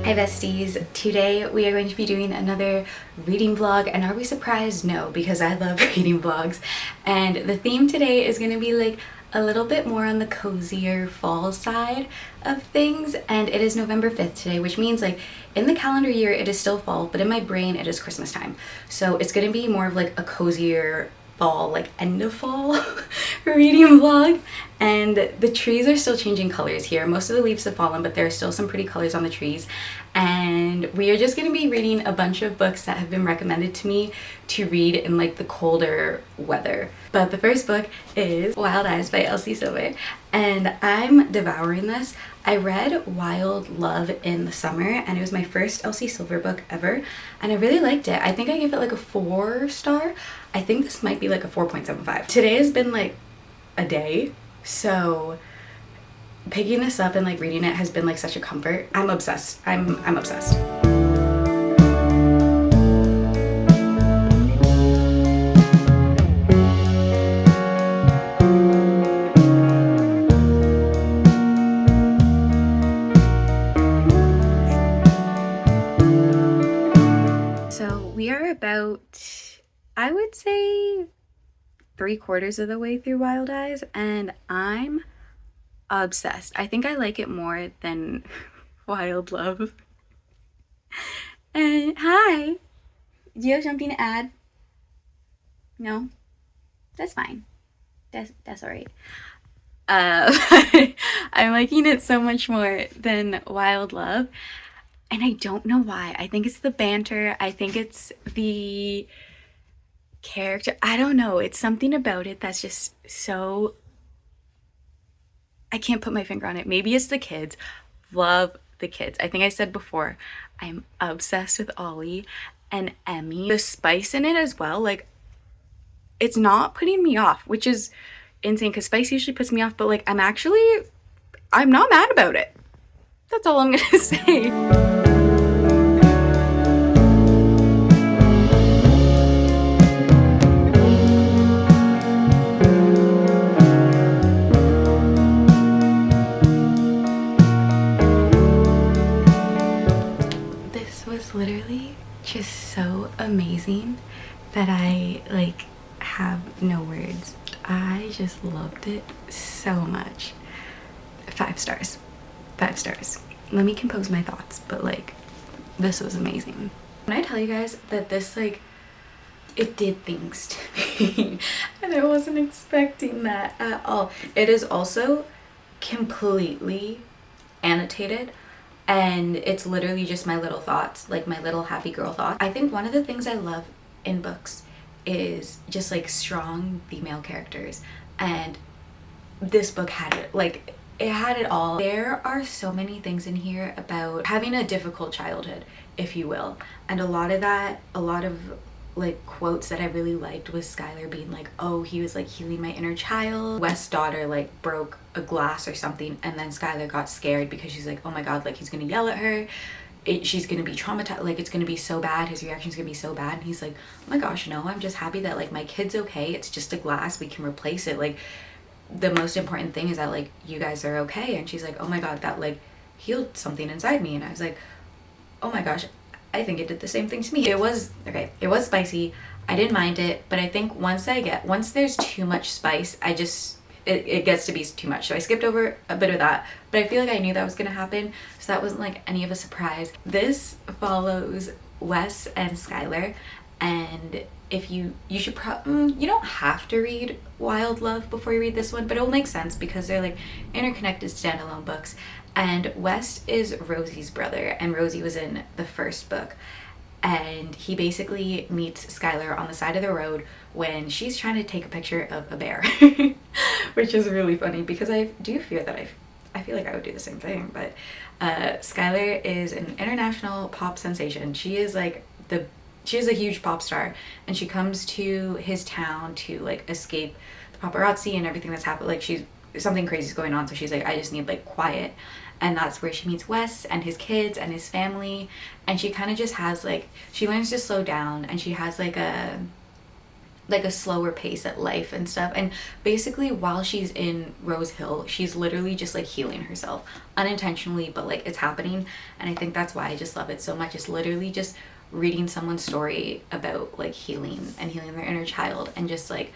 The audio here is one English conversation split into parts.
Hi besties, today we are going to be doing another reading vlog, and are we surprised? No, because I love reading vlogs. And the theme today is going to be like a little bit more on the cozier fall side of things, and it is November 5th today, which means like in the calendar year it is still fall, but in my brain it is Christmas time. So it's going to be more of like a cozier fall, like end of fall reading vlog. And the trees are still changing colors here. Most of the leaves have fallen, but there are still some pretty colors on the trees. And we are just going to be reading a bunch of books that have been recommended to me to read in like the colder weather. But the first book is Wild Eyes by Elsie Silver, and I'm devouring this. I read Wild Love in the summer, and it was my first Elsie Silver book ever, and I really liked it. I think I gave it like a 4-star. I think this might be like a 4.75. Today has been like a day, so picking this up and like reading it has been like such a comfort. I'm obsessed. I'm obsessed. So we are about, I would say, 3/4 of the way through Wild Eyes, and I'm obsessed. I think I like it more than Wild Love. And hi, do you have something to add? No? That's fine. That's all right. I'm liking it so much more than Wild Love, and I don't know why. I think it's the banter. I think it's the character. I don't know. It's something about it that's just so, I can't put my finger on it. Maybe it's the kids. Love the kids. I think I said before, I'm obsessed with Ollie and Emmy. The spice in it as well, like, it's not putting me off, which is insane because spice usually puts me off, but like I'm not mad about it. That's all I'm gonna say. This was literally just so amazing that I like have no words. I just loved it so much. 5 stars. 5 stars. Let me compose my thoughts, but like this was amazing. When I tell you guys that this like it did things to me and I wasn't expecting that at all. It is also completely annotated, and it's literally just my little thoughts, like my little happy girl thoughts. I think one of the things I love in books is just like strong female characters, and this book had it. Like it had it all. There are so many things in here about having a difficult childhood, if you will, and a lot of like quotes that I really liked was Skylar being like, oh, he was like healing my inner child. West's daughter like broke a glass or something, and then Skylar got scared because she's like, oh my god, like he's gonna yell at her, she's gonna be traumatized, like it's gonna be so bad, his reaction's gonna be so bad. And he's like, oh my gosh, no, I'm just happy that like my kid's okay, it's just a glass, we can replace it, like the most important thing is that like you guys are okay. And she's like, oh my god, that like healed something inside me. And I was like, oh my gosh, I think it did the same thing to me. It was okay, it was spicy, I didn't mind it, but I think once there's too much spice, it gets to be too much. So I skipped over a bit of that, but I feel like I knew that was gonna happen, so that wasn't like any of a surprise. This follows Wes and Skylar, and if you should you don't have to read Wild Love before you read this one, but it'll make sense because they're like interconnected standalone books. And Wes is Rosie's brother, and Rosie was in the first book, and he basically meets Skylar on the side of the road when she's trying to take a picture of a bear, which is really funny because I do fear that I feel like I would do the same thing. But Skylar is an international pop sensation. She is a huge pop star, and she comes to his town to like escape the paparazzi and everything that's happened. Like something crazy is going on, so she's like, I just need like quiet. And that's where she meets Wes and his kids and his family, and she kind of just has like, she learns to slow down, and she has like a like a slower pace at life and stuff. And basically while she's in Rose Hill, she's literally just like healing herself unintentionally, but like it's happening. And I think that's why I just love it so much. It's literally just reading someone's story about like healing and healing their inner child, and just like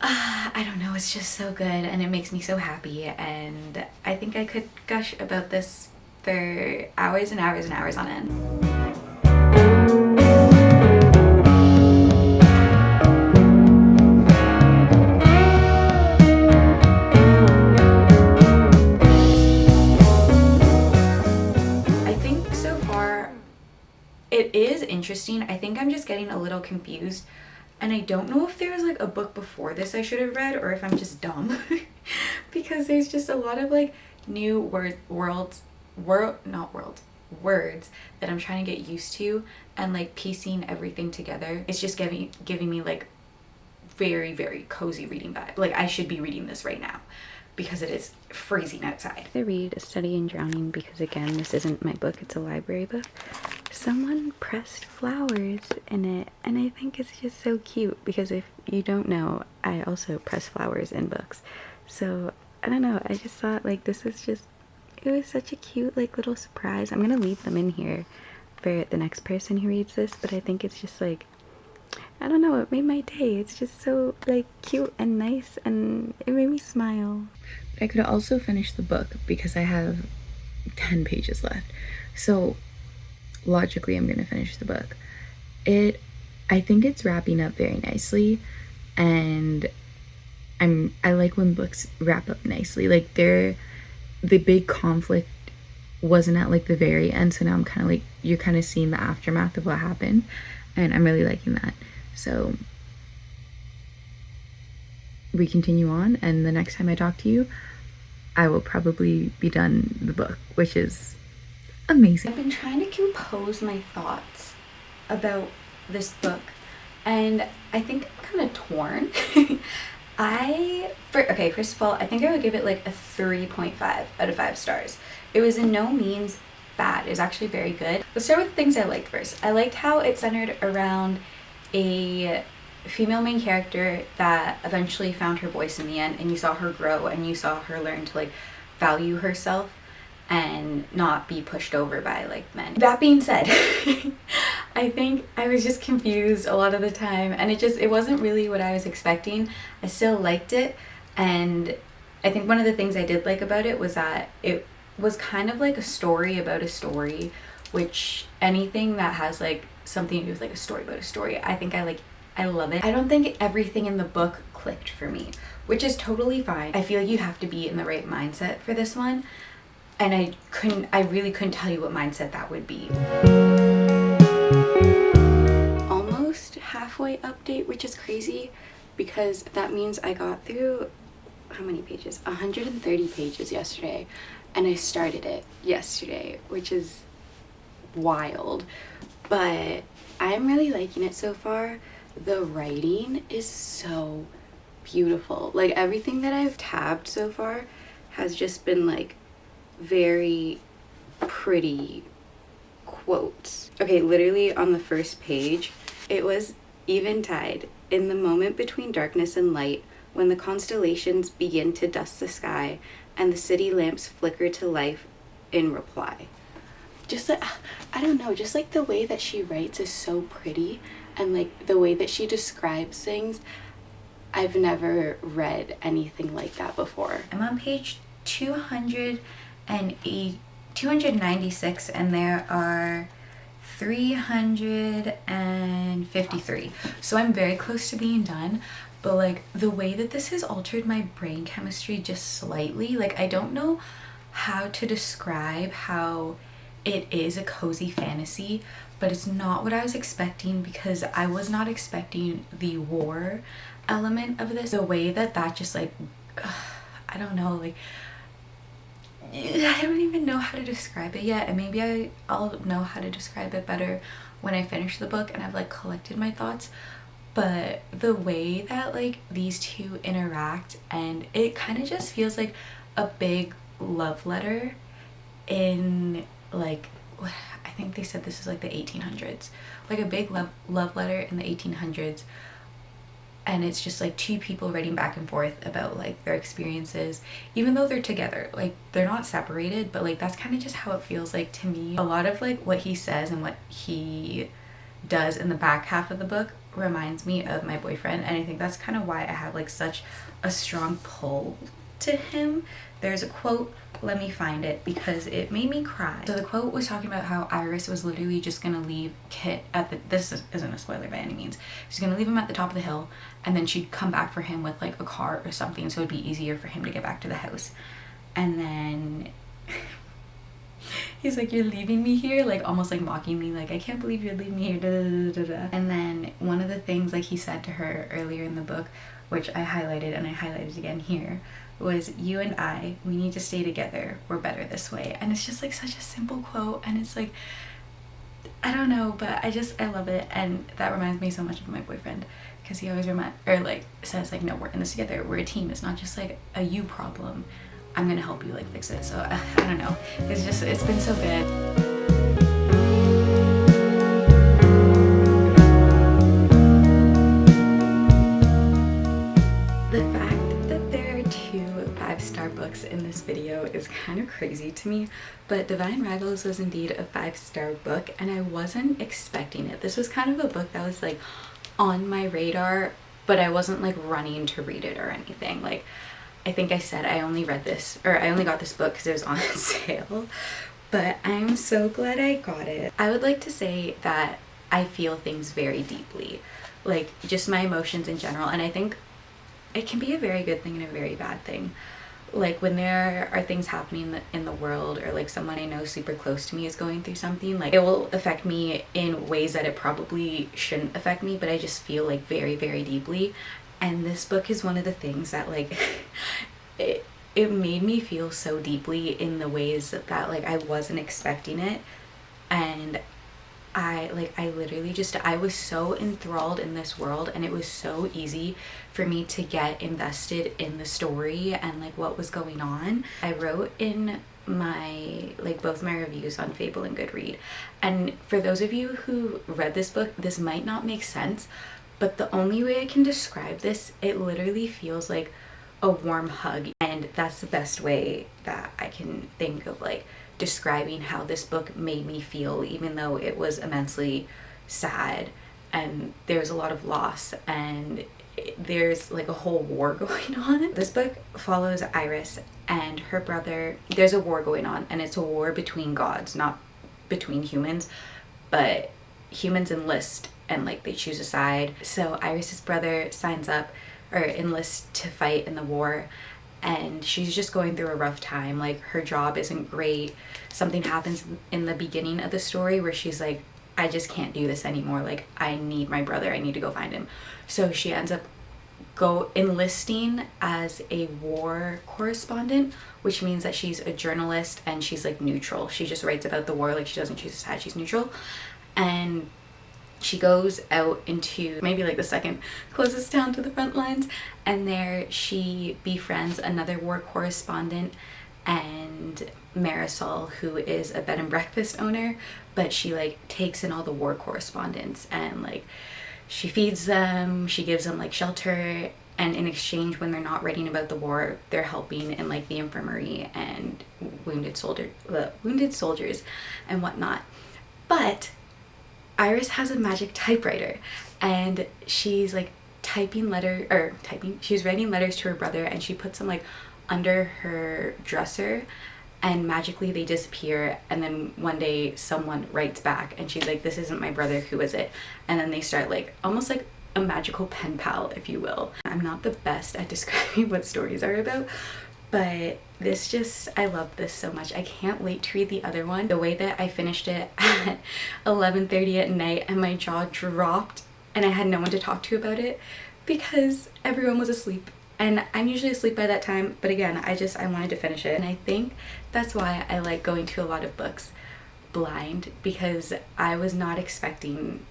I don't know, it's just so good and it makes me so happy. And I think I could gush about this for hours and hours and hours on end. I think so far it is interesting. I think I'm just getting a little confused, and I don't know if there was like a book before this I should have read, or if I'm just dumb because there's just a lot of like new words that I'm trying to get used to, and like piecing everything together. It's just giving me like very, very cozy reading vibe. Like I should be reading this right now because it is freezing outside. I read A Study in Drowning because, again, this isn't my book, it's a library book. Someone pressed flowers in it, and I think it's just so cute because, if you don't know, I also press flowers in books. So I don't know, I just thought like this is just, it was such a cute like little surprise. I'm gonna leave them in here for the next person who reads this, but I think it's just like, I don't know, it made my day. It's just so like cute and nice, and it made me smile. I could also finish the book because I have 10 pages left. So logically I'm gonna finish the book. I think it's wrapping up very nicely, and I like when books wrap up nicely. Like the big conflict wasn't at like the very end, so now I'm kind of like, you're kind of seeing the aftermath of what happened, and I'm really liking that. So we continue on, and the next time I talk to you, I will probably be done the book, which is amazing. I've been trying to compose my thoughts about this book, and I think I'm kind of torn. Okay, first of all, I think I would give it like a 3.5 out of 5 stars. It was in no means bad. It was actually very good. Let's start with the things I liked first. I liked how it centered around a female main character that eventually found her voice in the end, and you saw her grow and you saw her learn to like value herself and not be pushed over by like men. That being said, I think I was just confused a lot of the time, and it wasn't really what I was expecting. I still liked it, and I think one of the things I did like about it was that it was kind of like a story about a story, which anything that has like something to do with like a story about a story, I love it. I don't think everything in the book clicked for me, which is totally fine. I feel like you have to be in the right mindset for this one, and I really couldn't tell you what mindset that would be. Almost halfway update, which is crazy because that means I got through, how many pages? 130 pages yesterday, and I started it yesterday, which is wild, but I'm really liking it so far. The writing is so beautiful. Like everything that I've tabbed so far has just been like very pretty quotes. Okay, literally on the first page, it was eventide in the moment between darkness and light, when the constellations begin to dust the sky and the city lamps flicker to life in reply. Just like, I don't know, just like the way that she writes is so pretty, and like the way that she describes things, I've never read anything like that before. I'm on page 296, and there are 353. So I'm very close to being done, but like the way that this has altered my brain chemistry just slightly, like I don't know how to describe how it is a cozy fantasy, but it's not what I was expecting, because I was not expecting the war element of this. The way that just like, I don't know, like I don't even know how to describe it yet, and maybe I'll know how to describe it better when I finish the book and I've like collected my thoughts. But the way that like these two interact, and it kind of just feels like a big love letter in like, I think they said this is like the 1800s, like a big love letter in the 1800s, and it's just like two people writing back and forth about like their experiences, even though they're together, like they're not separated, but like that's kind of just how it feels like to me. A lot of like what he says and what he does in the back half of the book reminds me of my boyfriend, and I think that's kind of why I have like such a strong pull to him. There's a quote, let me find it because it made me cry. So the quote was talking about how Iris was literally just gonna leave Kit at the, isn't a spoiler by any means, she's gonna leave him at the top of the hill, and then she'd come back for him with like a car or something, so it'd be easier for him to get back to the house. And then he's like, you're leaving me here, like almost like mockingly, like I can't believe you're leaving me here, da, da, da, da, da. And then one of the things like he said to her earlier in the book, which I highlighted and I highlighted again here, was, you and I, we need to stay together, we're better this way. And it's just like such a simple quote, and it's like, I don't know, but I love it. And that reminds me so much of my boyfriend, because he always says like, no, we're in this together, we're a team, it's not just like a you problem, I'm gonna help you like fix it. So I don't know, it's been so good. Books in this video is kind of crazy to me, but Divine Rivals was indeed a 5-star book, and I wasn't expecting it. This was kind of a book that was like on my radar, but I wasn't like running to read it or anything. Like I think I said I only got this book because it was on sale, but I'm so glad I got it. I would like to say that I feel things very deeply, like just my emotions in general, and I think it can be a very good thing and a very bad thing. Like when there are things happening in the world, or like someone I know super close to me is going through something, like it will affect me in ways that it probably shouldn't affect me, but I just feel like very, very deeply. And this book is one of the things that like it made me feel so deeply in the ways that like I wasn't expecting it. And I literally just, I was so enthralled in this world, and it was so easy for me to get invested in the story and like what was going on. I wrote in my both my reviews on Fable and Goodread, and for those of you who read this book, this might not make sense, but the only way I can describe this, it literally feels like a warm hug, and that's the best way that I can think of like describing how this book made me feel, even though it was immensely sad and there's a lot of loss and there's like a whole war going on. This book follows Iris and her brother. There's a war going on, and it's a war between gods, not between humans, but humans enlist and like they choose a side. So Iris's brother signs up or enlists to fight in the war, and she's just going through a rough time. Like her job isn't great. Something happens in the beginning of the story where she's like, I just can't do this anymore, like I need my brother, I need to go find him. So she ends up enlisting as a war correspondent, which means that she's a journalist and she's like neutral. She just writes about the war, like she doesn't choose a side, she's neutral. And she goes out into maybe like the second closest town to the front lines, and there she befriends another war correspondent and Marisol, who is a bed and breakfast owner, but she like takes in all the war correspondents and like she feeds them, she gives them like shelter, and in exchange, when they're not writing about the war, they're helping in like the infirmary and wounded soldiers and whatnot. But Iris has a magic typewriter, and she's like she's writing letters to her brother, and she puts them like under her dresser, and magically they disappear. And then one day someone writes back and she's like, this isn't my brother, who is it? And then they start like almost like a magical pen pal, if you will. I'm not the best at describing what stories are about, but this just, I love this so much. I can't wait to read the other one. The way that I finished it at 11:30 at night and my jaw dropped and I had no one to talk to about it because everyone was asleep. And I'm usually asleep by that time, but again, I wanted to finish it. And I think that's why I like going to a lot of books blind, because I was not expecting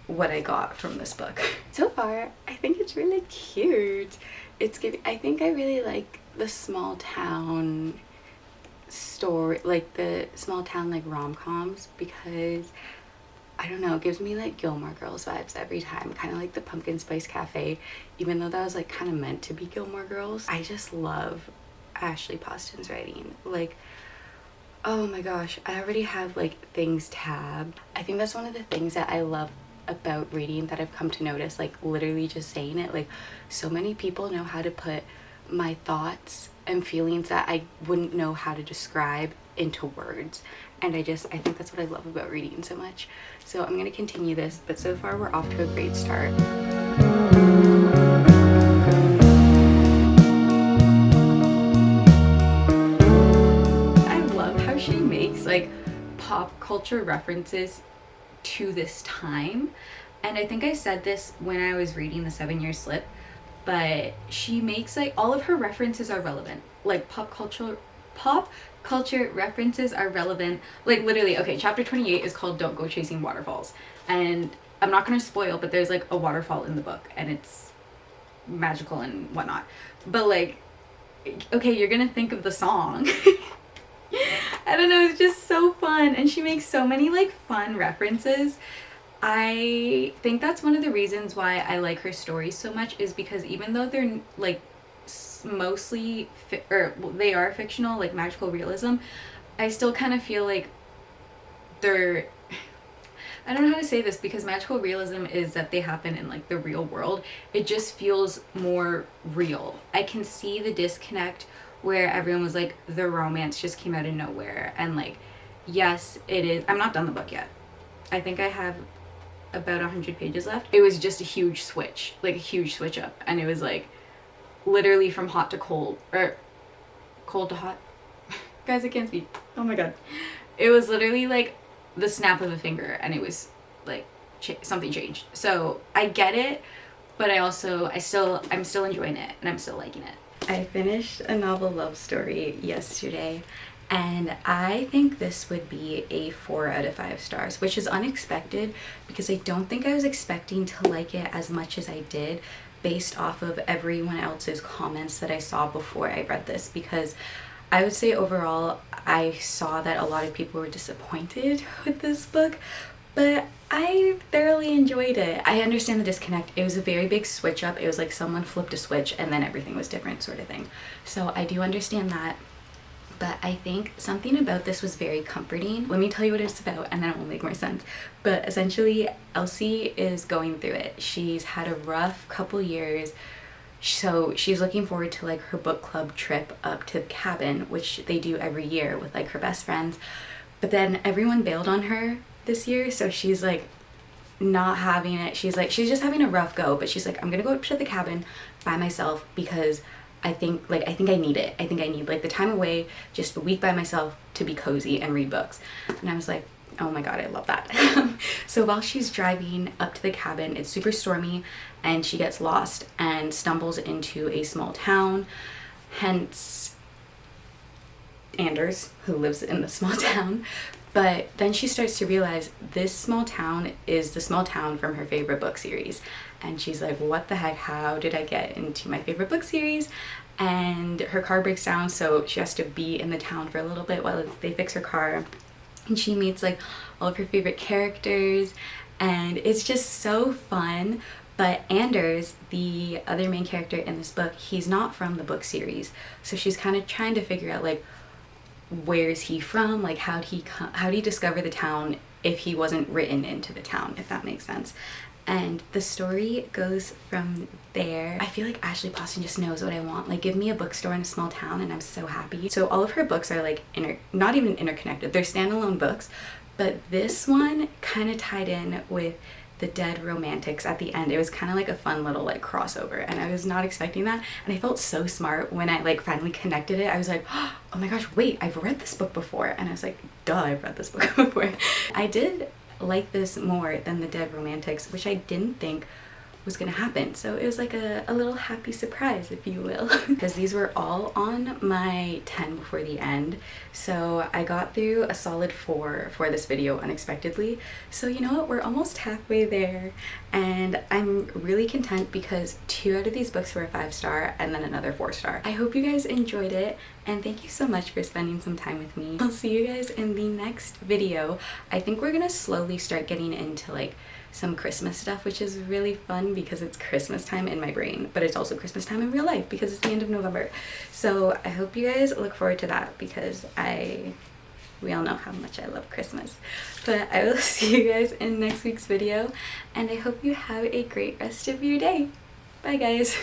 what I got from this book. So far, I think it's really cute. I think I really like the small town story, like the small town like rom-coms, because I don't know, it gives me like Gilmore Girls vibes every time, kind of like the Pumpkin Spice Cafe, even though that was like kind of meant to be Gilmore Girls. I just love Ashley Poston's writing. Like, oh my gosh, I already have like things tabbed. I think that's one of the things that I love about reading that I've come to notice, like literally just saying it, like so many people know how to put my thoughts and feelings that I wouldn't know how to describe into words, and I think that's what I love about reading so much. So I'm gonna continue this, but so far we're off to a great start. I love how she makes like pop culture references to this time, and I think I said this when I was reading the 7 Year Slip, but she makes like all of her references are relevant. Like pop culture references are relevant. Like literally, okay, chapter 28 is called Don't Go Chasing Waterfalls, and I'm not gonna spoil, but there's like a waterfall in the book and it's magical and whatnot, but like, okay, you're gonna think of the song. I don't know, it's just so fun, and she makes so many like fun references. I think that's one of the reasons why I like her stories so much, is because even though they're like mostly they are fictional, like magical realism, I still kind of feel like they're, I don't know how to say this, because magical realism is that they happen in like the real world. It just feels more real. I can see the disconnect where everyone was like, the romance just came out of nowhere, and like, yes, it is. I'm not done the book yet. I think I have about 100 pages left. It was just a huge switch, like a huge switch up, and it was like literally from hot to cold, or cold to hot. Guys, I can't speak. Oh my god. It was literally like the snap of a finger, and it was like something changed. So I get it, but I'm still enjoying it, and I'm still liking it. I finished a novel love story yesterday, and I think this would be a 4 out of 5 stars, which is unexpected because I don't think I was expecting to like it as much as I did based off of everyone else's comments that I saw before I read this, because I would say overall I saw that a lot of people were disappointed with this book, but I thoroughly enjoyed it. I understand the disconnect. It was a very big switch up. It was like someone flipped a switch and then everything was different, sort of thing. So I do understand that. But I think something about this was very comforting. Let me tell you what it's about, and then it will make more sense. But essentially, Elsie is going through it. She's had a rough couple years, so she's looking forward to like her book club trip up to the cabin, which they do every year with like her best friends. But then everyone bailed on her this year, so she's like not having it. She's just having a rough go, but she's like, I'm gonna go up to the cabin by myself because I think I need it. I think I need like the time away, just a week by myself to be cozy and read books. And I was like, oh my god, I love that. So while she's driving up to the cabin, it's super stormy and she gets lost and stumbles into a small town, hence Anders, who lives in the small town. But then she starts to realize this small town is the small town from her favorite book series. And she's like, what the heck, how did I get into my favorite book series? And her car breaks down, so she has to be in the town for a little bit while they fix her car. And she meets like all of her favorite characters, and it's just so fun. But Anders, the other main character in this book, he's not from the book series. So she's kind of trying to figure out like, where is he from? Like how'd he discover the town if he wasn't written into the town, if that makes sense. And the story goes from there. I feel like Ashley Poston just knows what I want. Like, give me a bookstore in a small town and I'm so happy. So all of her books are like not even interconnected. They're standalone books, but this one kind of tied in with The Dead Romantics at the end. It was kind of like a fun little like crossover, and I was not expecting that, and I felt so smart when I like finally connected it. I was like, oh my gosh, wait, I've read this book before. And I was like, duh, I've read this book before. I did like this more than The Dead Romantics, which I didn't think was gonna happen. So it was like a little happy surprise, if you will. Because these were all on my 10 before the end. So I got through a solid 4 for this video unexpectedly. So you know what, we're almost halfway there. And I'm really content because 2 out of these books were a 5-star and then another 4-star. I hope you guys enjoyed it. And thank you so much for spending some time with me. I'll see you guys in the next video. I think we're gonna slowly start getting into like some Christmas stuff, which is really fun because it's Christmas time in my brain, but it's also Christmas time in real life because it's the end of November. So I hope you guys look forward to that because we all know how much I love Christmas. But I will see you guys in next week's video, and I hope you have a great rest of your day. Bye guys.